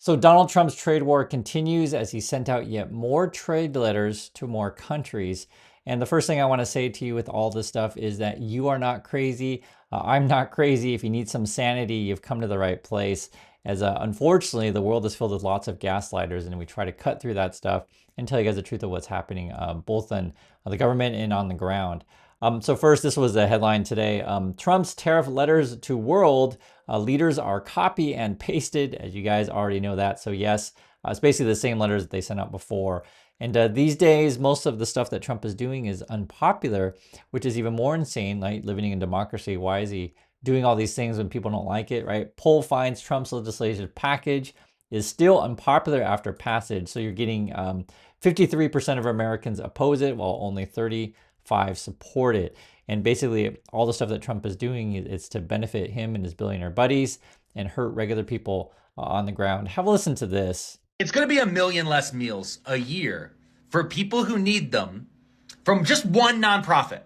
So Donald Trump's trade war continues as he sent out yet more trade letters to more countries. And the first thing I want to say to you with all this stuff is that you are not crazy. I'm not crazy. If you need some sanity, you've come to the right place. As unfortunately, the world is filled with lots of gaslighters, and we try to cut through that stuff and tell you guys the truth of what's happening, both on the government and on the ground. So first, this was a headline today. Trump's tariff letters to world leaders are copy and pasted, as you guys already know that. So yes, it's basically the same letters that they sent out before. And these days, most of the stuff that Trump is doing is unpopular, which is even more insane, like living in democracy. Why is he doing all these things when people don't like it, right? Poll finds Trump's legislative package is still unpopular after passage. So you're getting 53% of Americans oppose it, while only 35 support it. And basically, all the stuff that Trump is doing is to benefit him and his billionaire buddies and hurt regular people on the ground. Have a listen to this. It's going to be 1 million less meals a year for people who need them from just one nonprofit.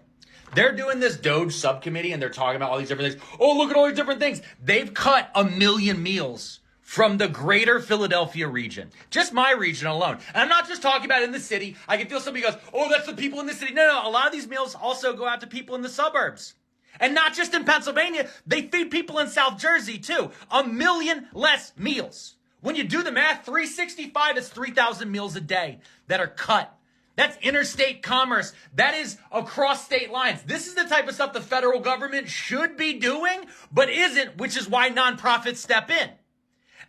They're doing this Doge subcommittee and they're talking about all these different things. Oh, look at all these different things. They've cut 1 million meals from the greater Philadelphia region. Just my region alone. And I'm not just talking about in the city. I can feel somebody goes, oh, that's the people in the city. No, a lot of these meals also go out to people in the suburbs. And not just in Pennsylvania. They feed people in South Jersey too. 1 million less meals. When you do the math, 365 is 3,000 meals a day that are cut. That's interstate commerce. That is across state lines. This is the type of stuff the federal government should be doing, but isn't, which is why nonprofits step in.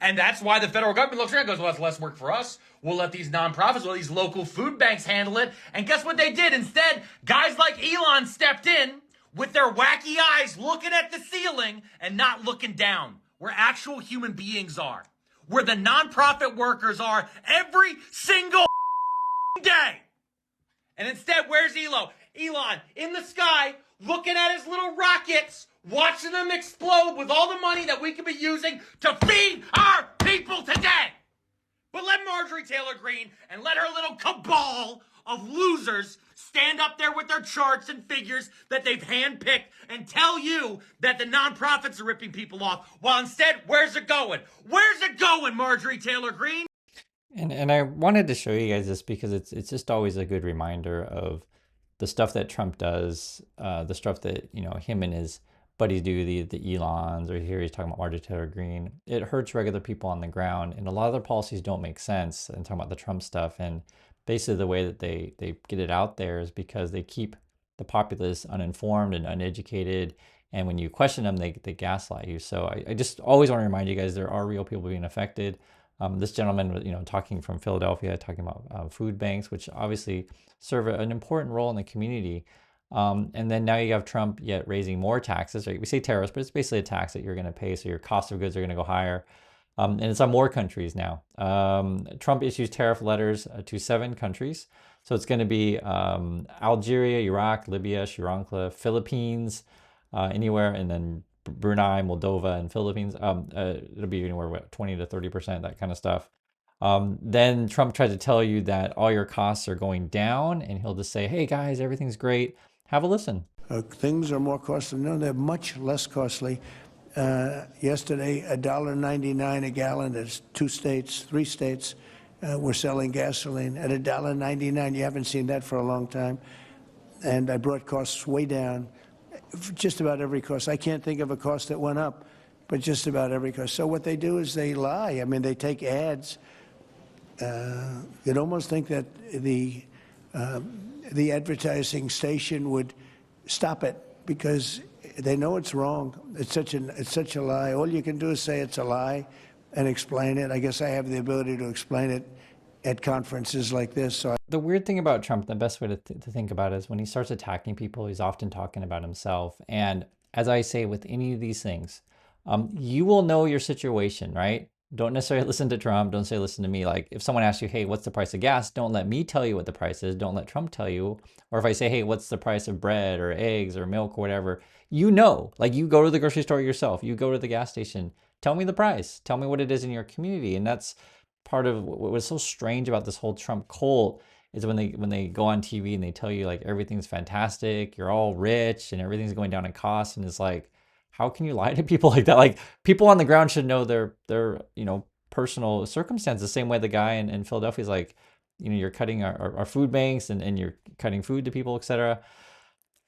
And that's why the federal government looks around and goes, well, that's less work for us. We'll let these nonprofits, these local food banks handle it. And guess what they did? Instead, guys like Elon stepped in with their wacky eyes looking at the ceiling and not looking down, where actual human beings are, where the nonprofit workers are every single day. And instead, where's Elon? Elon in the sky, looking at his little rockets, watching them explode with all the money that we could be using to feed our people today. But let Marjorie Taylor Greene and let her little cabal of losers stand up there with their charts and figures that they've handpicked and tell you that the nonprofits are ripping people off. While instead, where's it going? Where's it going, Marjorie Taylor Greene? And I wanted to show you guys this because it's just always a good reminder of the stuff that Trump does, the stuff that, you know, him and his buddies do, the Elons, or here he's talking about Marjorie Taylor Greene. It hurts regular people on the ground, and a lot of their policies don't make sense. And talking about the Trump stuff, and basically the way that they get it out there is because they keep the populace uninformed and uneducated. And when you question them, they gaslight you. So I just always want to remind you guys, there are real people being affected. This gentleman was, you know, talking from Philadelphia, talking about food banks, which obviously serve an important role in the community. And then now you have Trump yet raising more taxes, right? We say tariffs, but it's basically a tax that you're going to pay. So your cost of goods are going to go higher. And it's on more countries now. Trump issues tariff letters to 7 countries. So it's going to be Algeria, Iraq, Libya, Sri Lanka, Philippines, anywhere, and then Brunei, Moldova, and Philippines. It'll be anywhere what, 20 to 30%, that kind of stuff. Then Trump tried to tell you that all your costs are going down, and he'll just say, hey guys, everything's great. Have a listen. Things are more costly. No, they're much less costly. Yesterday, $1.99 a gallon. There's 2 states, 3 states were selling gasoline at $1.99. You haven't seen that for a long time. And I brought costs way down. Just about every cost. I can't think of a cost that went up, but just about every cost. So what they do is they lie. I mean, they take ads. You'd almost think that the advertising station would stop it because they know it's wrong. It's such a lie. All you can do is say it's a lie and explain it. I guess I have the ability to explain it at conferences like this. So the weird thing about Trump, the best way to think about it is when he starts attacking people, he's often talking about himself. And as I say with any of these things, you will know your situation, right? Don't necessarily listen to Trump. Don't say listen to me. Like if someone asks you, hey, what's the price of gas? Don't let me tell you what the price is. Don't let Trump tell you. Or if I say, hey, what's the price of bread or eggs or milk or whatever, you know, like you go to the grocery store yourself. You go to the gas station. Tell me the price. Tell me what it is in your community. And that's part of what was so strange about this whole Trump cult is when they go on TV and they tell you like everything's fantastic, you're all rich and everything's going down in cost, and it's like, how can you lie to people like that? Like people on the ground should know their you know, personal circumstance. The same way the guy in Philadelphia is like, you're cutting our food banks and you're cutting food to people, etc.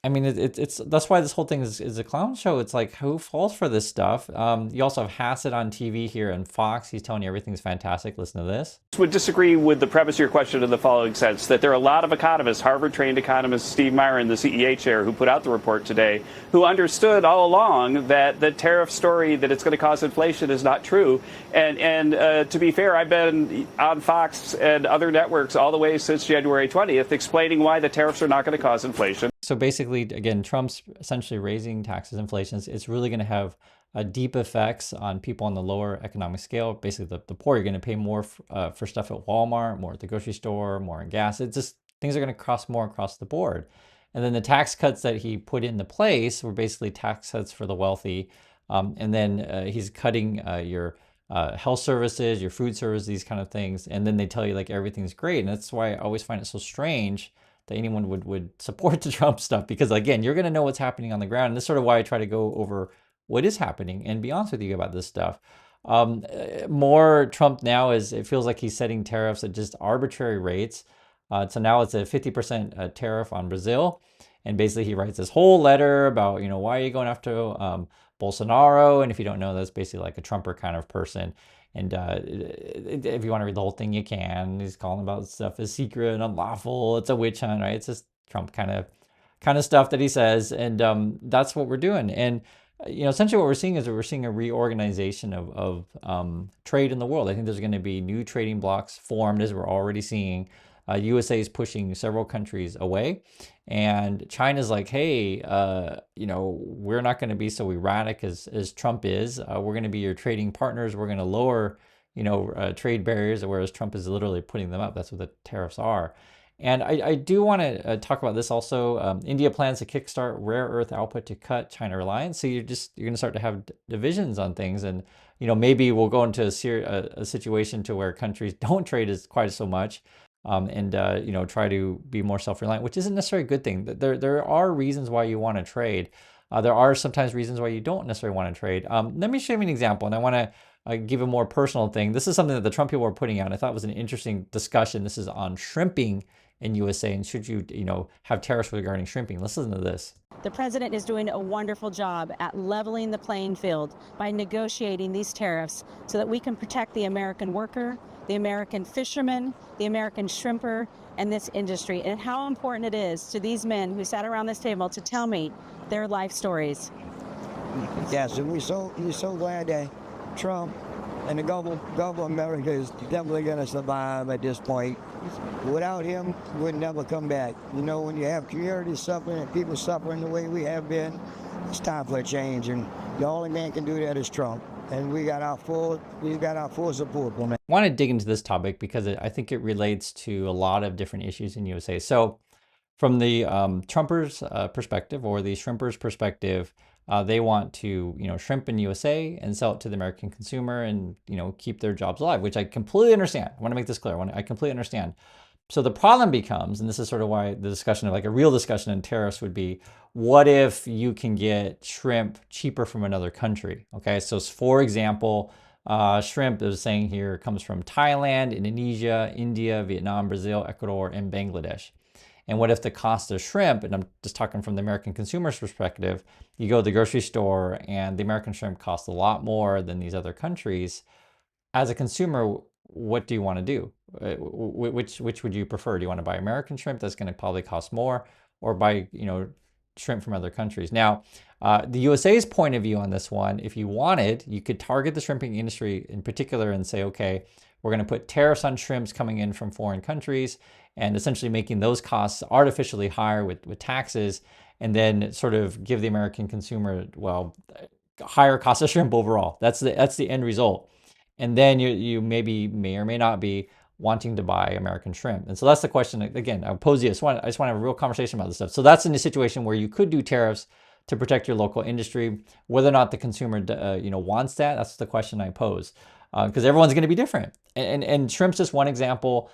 I mean, it's that's why this whole thing is a clown show. It's like, who falls for this stuff? You also have Hassett on TV here and Fox. He's telling you everything's fantastic. Listen to this. Would disagree with the premise of your question in the following sense, that there are a lot of economists, Harvard-trained economist Steve Myron, the CEA chair, who put out the report today, who understood all along that the tariff story, that it's going to cause inflation, is not true. And to be fair, I've been on Fox and other networks all the way since January 20th explaining why the tariffs are not going to cause inflation. So basically, again, Trump's essentially raising taxes, inflation. It's really going to have deep effects on people on the lower economic scale. Basically, the poor, you're going to pay more for stuff at Walmart, more at the grocery store, more in gas. It's just, things are going to cost more across the board. And then the tax cuts that he put into place were basically tax cuts for the wealthy. And then he's cutting your health services, your food services, these kind of things. And then they tell you like everything's great. And that's why I always find it so strange that anyone would support the Trump stuff, because again, you're going to know what's happening on the ground. And this is sort of why I try to go over what is happening and be honest with you about this stuff. More Trump now is, it feels like he's setting tariffs at just arbitrary rates. So now it's a 50% tariff on Brazil. And basically he writes this whole letter about, why are you going after Bolsonaro? And if you don't know, that's basically like a Trumper kind of person. And if you want to read the whole thing, you can. He's calling about stuff as secret and unlawful. It's a witch hunt, right? It's just Trump kind of stuff that he says. And that's what we're doing. And, essentially what we're seeing is a reorganization of trade in the world. I think there's going to be new trading blocks formed, as we're already seeing. USA is pushing several countries away, and China's like, hey, we're not going to be so erratic as Trump is. We're going to be your trading partners. We're going to lower, trade barriers, whereas Trump is literally putting them up. That's what the tariffs are. And I do want to talk about this also. India plans to kickstart rare earth output to cut China reliance. So you're going to start to have divisions on things, and maybe we'll go into a situation to where countries don't trade quite so much. And try to be more self-reliant, which isn't necessarily a good thing. There are reasons why you want to trade. There are sometimes reasons why you don't necessarily want to trade. Let me show you an example, and I want to give a more personal thing. This is something that the Trump people were putting out. I thought was an interesting discussion. This is on shrimping in USA, and should you have tariffs regarding shrimping. Listen to this. The president is doing a wonderful job at leveling the playing field by negotiating these tariffs so that we can protect the American worker, the American fisherman, the American shrimper, and this industry, and how important it is to these men who sat around this table to tell me their life stories. Yes, and we're so glad that Trump and the global America is definitely going to survive at this point. Without him, we'd never come back. When you have communities suffering and people suffering the way we have been, it's time for a change, and the only man can do that is Trump. And we got our full support from it. I want to dig into this topic because I think it relates to a lot of different issues in USA. So from the Trumpers' perspective, or the shrimpers' perspective, they want to shrimp in USA and sell it to the American consumer and keep their jobs alive, which I completely understand. I want to make this clear. I completely understand. So the problem becomes, and this is sort of why the discussion of like a real discussion in tariffs would be, what if you can get shrimp cheaper from another country? Okay, so for example, shrimp, is saying here, comes from Thailand, Indonesia, India, Vietnam, Brazil, Ecuador, and Bangladesh. And what if the cost of shrimp, and I'm just talking from the American consumer's perspective, you go to the grocery store and the American shrimp costs a lot more than these other countries. As a consumer, what do you want to do? Which would you prefer? Do you want to buy American shrimp that's going to probably cost more, or buy shrimp from other countries? Now, the USA's point of view on this one, if you wanted, you could target the shrimping industry in particular and say, okay, we're going to put tariffs on shrimps coming in from foreign countries, and essentially making those costs artificially higher with taxes, and then sort of give the American consumer, higher cost of shrimp overall. That's the end result. And then you may or may not be wanting to buy American shrimp. And so that's the question. Again, I pose you. I just want to have a real conversation about this stuff. So that's in a situation where you could do tariffs to protect your local industry. Whether or not the consumer wants that, that's the question I pose. Because everyone's going to be different. And shrimp's just one example.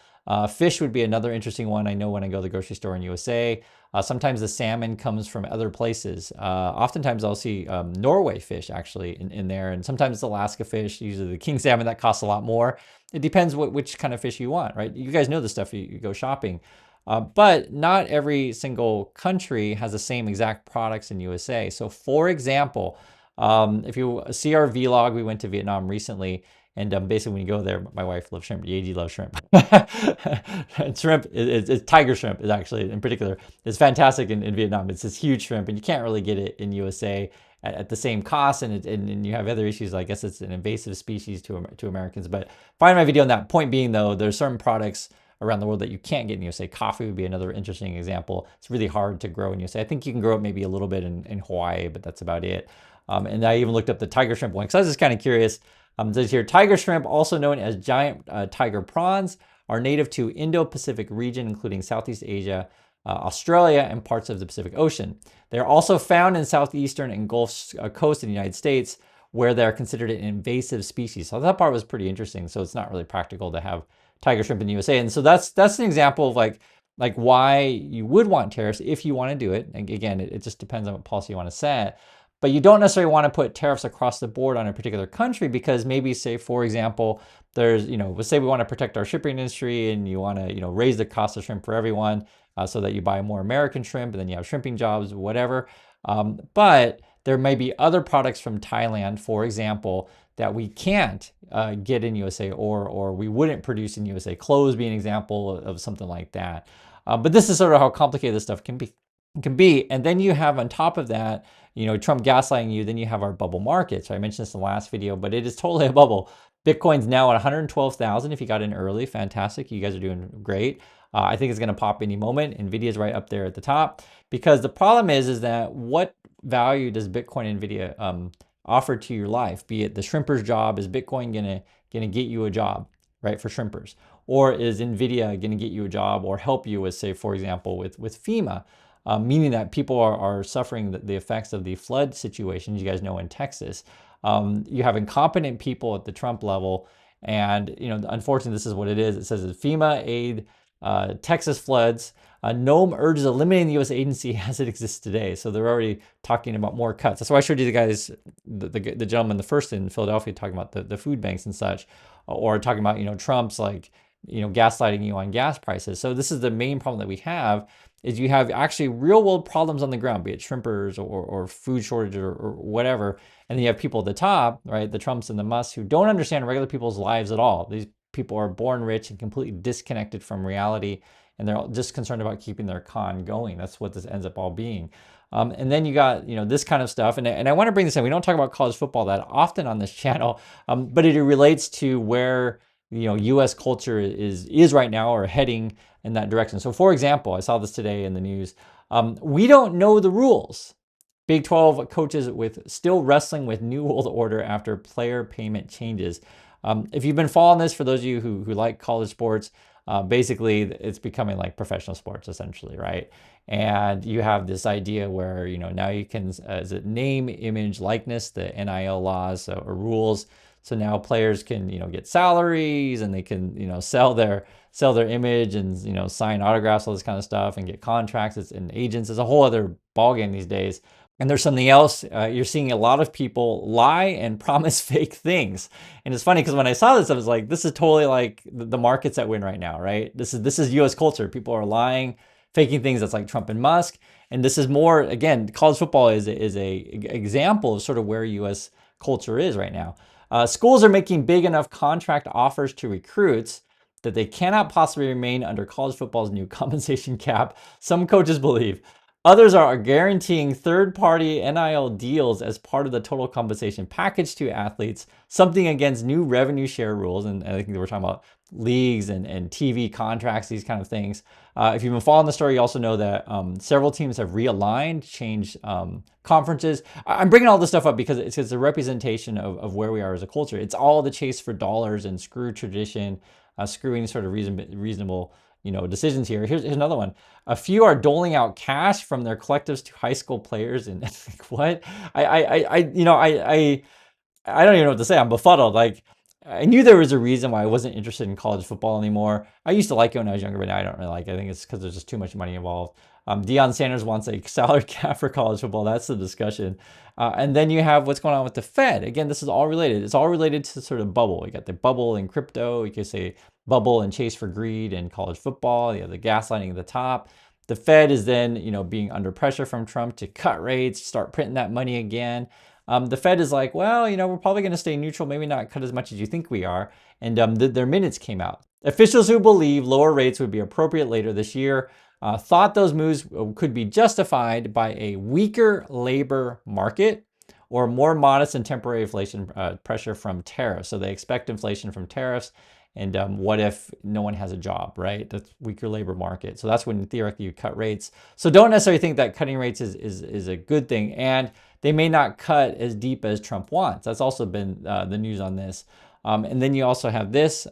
Fish would be another interesting one. I know when I go to the grocery store in USA, sometimes the salmon comes from other places. Oftentimes I'll see Norway fish actually in there, and sometimes it's Alaska fish, usually the king salmon that costs a lot more. It depends which kind of fish you want, right? You guys know the stuff you go shopping. But not every single country has the same exact products in USA. So for example, if you see our vlog, we went to Vietnam recently, and basically when you go there, my wife loves shrimp, Yeji loves shrimp. And shrimp, it's tiger shrimp is actually in particular, it's fantastic in Vietnam. It's this huge shrimp, and you can't really get it in USA at the same cost, and you have other issues. I guess it's an invasive species to Americans, but find my video on that. Point being though, there's certain products around the world that you can't get in USA. Coffee would be another interesting example. It's really hard to grow in USA. I think you can grow it maybe a little bit in Hawaii, but that's about it. And I even looked up the tiger shrimp one because I was just kind of curious. It says here, tiger shrimp, also known as giant tiger prawns, are native to Indo-Pacific region, including Southeast Asia, Australia, and parts of the Pacific Ocean. They are also found in southeastern and Gulf coast in the United States, where they're considered an invasive species. So that part was pretty interesting. So it's not really practical to have tiger shrimp in the USA. And so that's an example of like why you would want tariffs if you want to do it. And again, it just depends on what policy you want to set. But you don't necessarily want to put tariffs across the board on a particular country, because maybe, say, for example, there's, let's say we want to protect our shipping industry and you want to, raise the cost of shrimp for everyone so that you buy more American shrimp and then you have shrimping jobs, whatever. But there may be other products from Thailand, for example, that we can't get in USA or we wouldn't produce in USA. Clothes being an example of something like that. But this is sort of how complicated this stuff can be. And then you have on top of that, Trump gaslighting you, then you have our bubble market. So I mentioned this in the last video, but it is totally a bubble. Bitcoin's now at 112,000. If you got in early, fantastic. You guys are doing great. I think it's going to pop any moment. Nvidia's right up there at the top, because the problem is that what value does Bitcoin and Nvidia offer to your life? Be it the shrimper's job, is Bitcoin gonna get you a job, right, for shrimpers? Or is Nvidia gonna get you a job or help you with, say, for example, with FEMA? Meaning that people are suffering the effects of the flood situations, you guys know, in Texas. You have incompetent people at the Trump level, and unfortunately, this is what it is. It says FEMA aid Texas floods. NOAA urges eliminating the U.S. agency as it exists today. So they're already talking about more cuts. That's why I showed you the guys, the gentleman, the first in Philadelphia, talking about the food banks and such, or talking about Trump's gaslighting you on gas prices. So this is the main problem that we have, is you have actually real world problems on the ground, be it shrimpers or food shortage or whatever. And then you have people at the top, right, the Trumps and the Musks, who don't understand regular people's lives at all. These people are born rich and completely disconnected from reality, and they're just concerned about keeping their con going. That's what this ends up all being. And then you got, this kind of stuff. And I want to bring this in. We don't talk about college football that often on this channel, but it relates to where, U.S. culture is right now, or heading in that direction. So for example, I saw this today in the news. We don't know the rules. Big 12 coaches still wrestling with new world order after player payment changes. If you've been following this, for those of you who like college sports, basically it's becoming like professional sports essentially, right? And you have this idea where, now you can, is it name, image, likeness, the NIL laws or rules. So now players can, get salaries, and they can, sell their image and, sign autographs, all this kind of stuff, and get contracts and agents. It's a whole other ballgame these days. And there's something else. You're seeing a lot of people lie and promise fake things. And it's funny because when I saw this, I was like, this is totally like the markets that win right now, right? This is U.S. culture. People are lying, faking things. That's like Trump and Musk. And this is more, again, college football is a example of sort of where U.S. culture is right now. Schools are making big enough contract offers to recruits that they cannot possibly remain under college football's new compensation cap, some coaches believe. Others are guaranteeing third-party NIL deals as part of the total compensation package to athletes, something against new revenue share rules. And I think we're talking about leagues and TV contracts, these kind of things. If you've been following the story, you also know that several teams have realigned, changed conferences. I'm bringing all this stuff up because it's a representation of where we are as a culture. It's all the chase for dollars and screw tradition, screwing sort of reasonable decisions here. Here's another one. A few are doling out cash from their collectives to high school players, and what? I don't even know what to say. I'm befuddled. Like, I knew there was a reason why I wasn't interested in college football anymore. I used to like it when I was younger, but now I don't really like it. I think it's because there's just too much money involved. Deion Sanders wants a salary cap for college football. That's the discussion. And then you have what's going on with the Fed. Again, this is all related. It's all related to sort of bubble. You got the bubble in crypto. You could say bubble and chase for greed in college football. You have the gaslighting at the top. The Fed is then, being under pressure from Trump to cut rates, start printing that money again. The Fed is like, well, we're probably going to stay neutral, maybe not cut as much as you think we are. And their minutes came out. Officials who believe lower rates would be appropriate later this year thought those moves could be justified by a weaker labor market or more modest and temporary inflation pressure from tariffs. So they expect inflation from tariffs. And what if no one has a job, right? That's weaker labor market. So that's when theoretically you cut rates. So don't necessarily think that cutting rates is a good thing. And they may not cut as deep as Trump wants. That's also been the news on this. And then you also have this.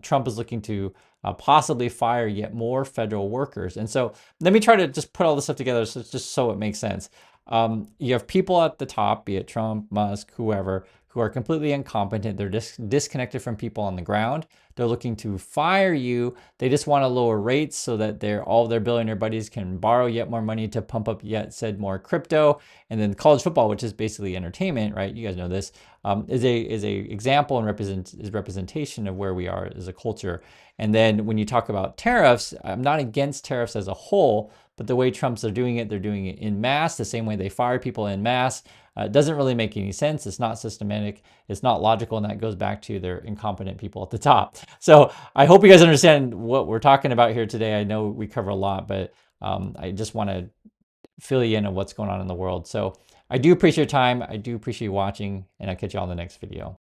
Trump is looking to possibly fire yet more federal workers. And so let me try to just put all this stuff together just so it makes sense. You have people at the top, be it Trump, Musk, whoever, who are completely incompetent. They're disconnected from people on the ground. They're looking to fire you. They just want to lower rates so that all their billionaire buddies can borrow yet more money to pump up yet said more crypto. And then college football, which is basically entertainment, right? You guys know this, is a example and representation of where we are as a culture. And then when you talk about tariffs, I'm not against tariffs as a whole, but the way Trump's are doing it, they're doing it in mass, the same way they fire people in mass. It doesn't really make any sense. It's not systematic. It's not logical. And that goes back to their incompetent people at the top. So I hope you guys understand what we're talking about here today. I know we cover a lot, but I just want to fill you in on what's going on in the world. So I do appreciate your time. I do appreciate you watching, and I'll catch you all in the next video.